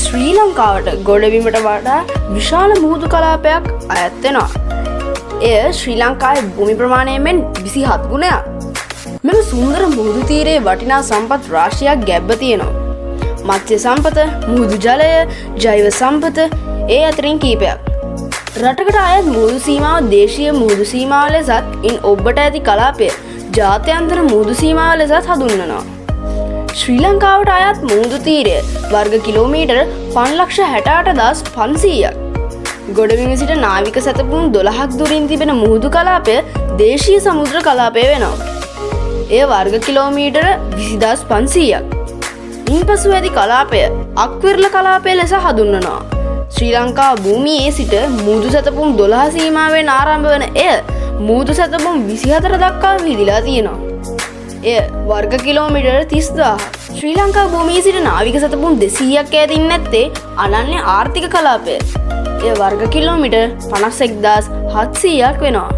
ශ්‍රී ලංකාවට ගොඩබිමට වඩා විශාල මුහුදු කලාපයක් අයත් වෙනවා. එය ශ්‍රී ලංකාවේ භූමි ප්‍රමාණයෙන් 27 ගුණයක්. මෙම සුන්දර මුහුදු තීරයේ වටිනා සම්පත් රාශියක් ගැබ්ව තියෙනවා. මත්ස්‍ය සම්පත, මුහුදු ජලය, ජෛව සම්පත ඒ අතරින් කීපයක්. රටකට අයත් මුහුදු සීමාව දේශීය මුහුදු සීමාව ලෙසත් ඉන් ඔබට ඇති කලාපය ජාත්‍යන්තර මුහුදු සීමාව ලෙසත් හඳුන්වනවා. ශ්‍රී ලංකාවට අයත් මුහුදු තීරය වර්ග කිලෝමීටර් 5,68,500ක්. ගොඩබිම සිට නාවික සැතපුම් 12ක් දුරින් තිබෙන මුහුදු කලාපය දේශීය සමුද්‍ර කලාපය වෙනවා. එය වර්ග කිලෝමීටර් 20,500ක්. ඉන්පසු ඇති කලාපය අක්විරල කලාපය ලෙස හඳුන්වනවා. ශ්‍රී ලංකා භූමියේ සිට මුහුදු සැතපුම් 12 සීමාවෙන් ආරම්භ වන එය මුහුදු සැතපුම් 24 දක්වා විහිදලා තියෙනවා. එය වර්ග කිලෝමීටර් 30,000. ශ්‍රී ලංකා භූමියේ සිට නාවික සැතපුම් 200ක් ඈතින් නැත්තේ අනන්‍ය ආර්ථික කලාපය. එය වර්ග කිලෝමීටර් 51,700ක් වෙනවා.